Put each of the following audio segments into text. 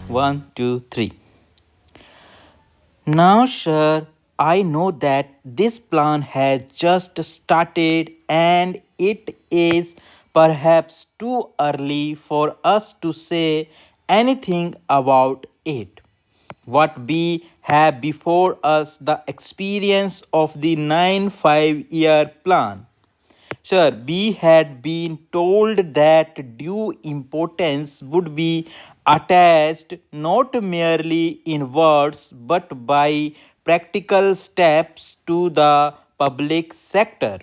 One, two, three. Now, sir, I know that this plan has just started and it is perhaps too early for us to say anything about it. What we have before us the experience of the 9 5 year plan. Sir, we had been told that due importance would be attached not merely in words but by practical steps to the public sector.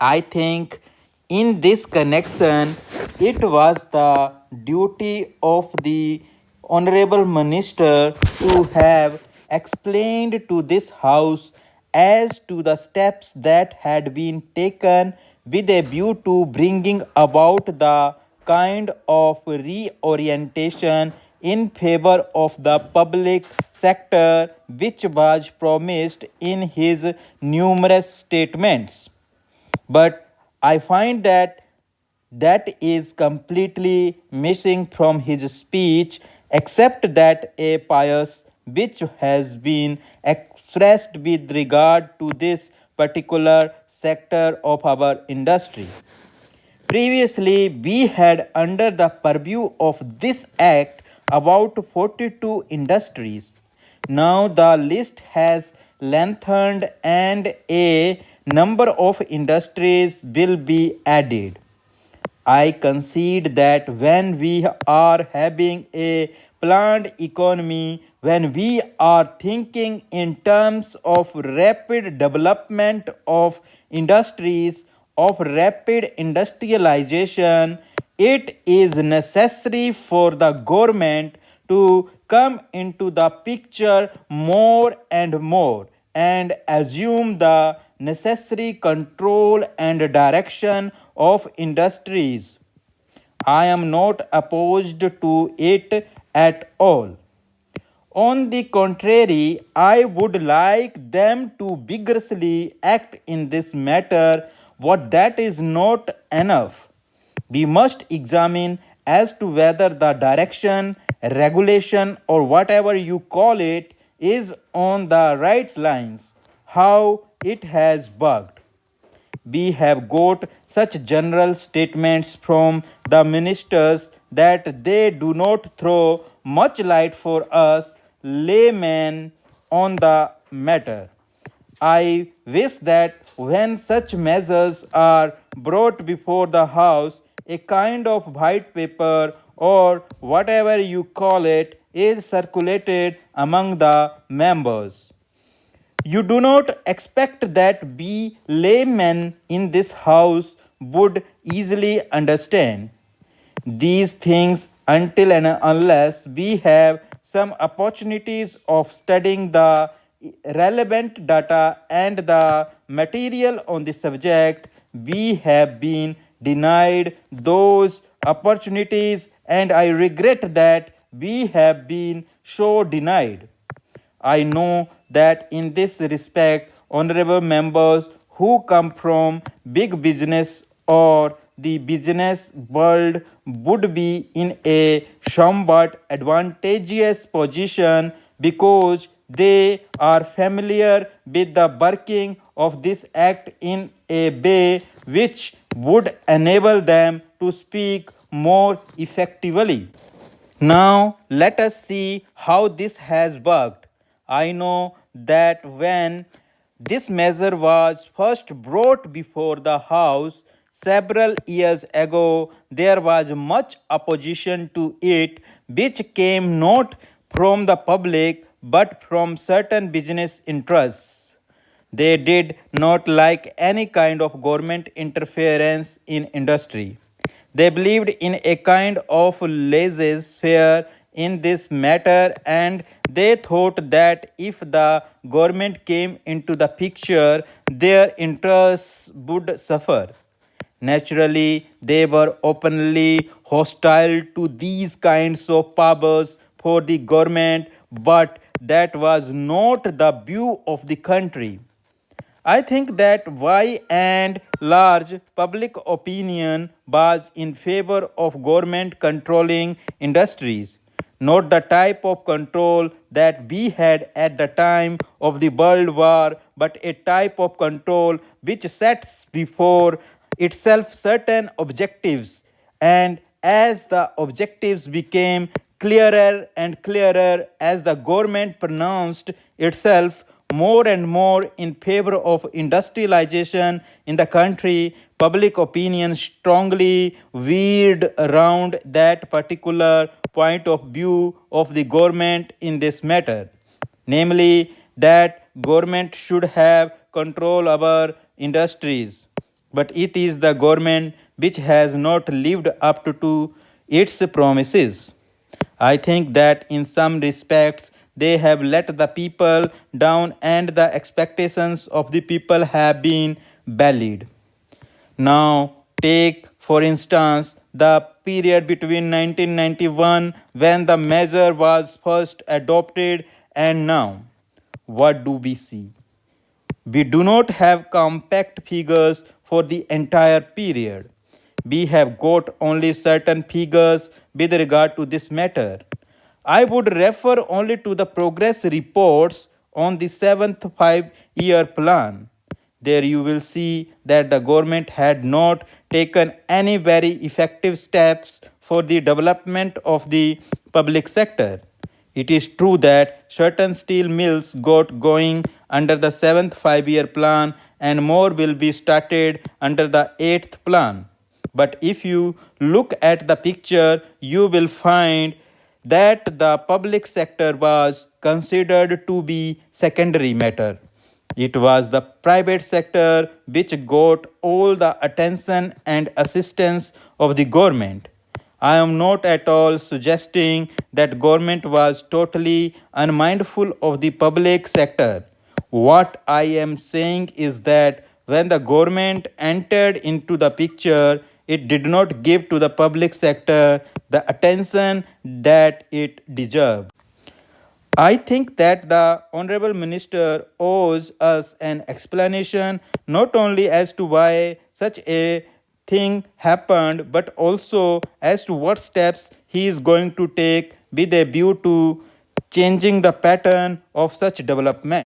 I think in this connection, it was the duty of the Honorable Minister to have explained to this House as to the steps that had been taken with a view to bringing about the kind of reorientation in favor of the public sector which was promised in his numerous statements. But I find that that is completely missing from his speech, except that a pious which has been expressed with regard to this particular sector of our industry. Previously, we had under the purview of this act about 42 industries. Now the list has lengthened and a number of industries will be added. I concede that when we are having a planned economy, when we are thinking in terms of rapid development of industries, of rapid industrialization, it is necessary for the government to come into the picture more and more and assume the necessary control and direction of industries. I am not opposed to it at all. On the contrary, I would like them to vigorously act in this matter, but that is not enough. We must examine as to whether the direction, regulation, or whatever you call it is on the right lines, how it has bugged. We have got such general statements from the ministers that they do not throw much light for us laymen on the matter. I wish that when such measures are brought before the House, a kind of white paper or whatever you call it is circulated among the members. You do not expect that we laymen in this house would easily understand these things until and unless we have some opportunities of studying the relevant data and the material on the subject. We have been denied those opportunities, and I regret that we have been so denied. I know that in this respect, honorable members who come from big business or the business world would be in a somewhat advantageous position because they are familiar with the working of this act in a way which would enable them to speak more effectively. Now, let us see how this has worked. I know that when this measure was first brought before the House several years ago, there was much opposition to it, which came not from the public but from certain business interests. They did not like any kind of government interference in industry. They believed in a kind of laissez-faire in this matter, and they thought that if the government came into the picture, their interests would suffer. Naturally, they were openly hostile to these kinds of powers for the government, but that was not the view of the country. I think that by and large public opinion was in favor of government controlling industries. not the type of control that we had at the time of the World War, but a type of control which sets before itself certain objectives. And as the objectives became clearer and clearer, as the government pronounced itself more and more in favor of industrialization in the country, public opinion strongly veered around that particular point of view of the government in this matter, namely that government should have control over industries, but it is the government which has not lived up to its promises. I think that in some respects they have let the people down and the expectations of the people have been bullied. Now, take for instance the period between 1991 when the measure was first adopted and now. What do we see? We do not have compact figures for the entire period. We have got only certain figures with regard to this matter. I would refer only to the progress reports on the seventh 5 year plan. There you will see that the government had not taken any very effective steps for the development of the public sector. It is true that certain steel mills got going under the seventh 5 year plan and more will be started under the eighth plan. But if you look at the picture, you will find that the public sector was considered to be secondary matter. It was the private sector which got all the attention and assistance of the government. I am not at all suggesting that government was totally unmindful of the public sector. What I am saying is that when the government entered into the picture, it did not give to the public sector the attention that it deserved. I think that the Honorable Minister owes us an explanation not only as to why such a thing happened, but also as to what steps he is going to take with a view to changing the pattern of such development.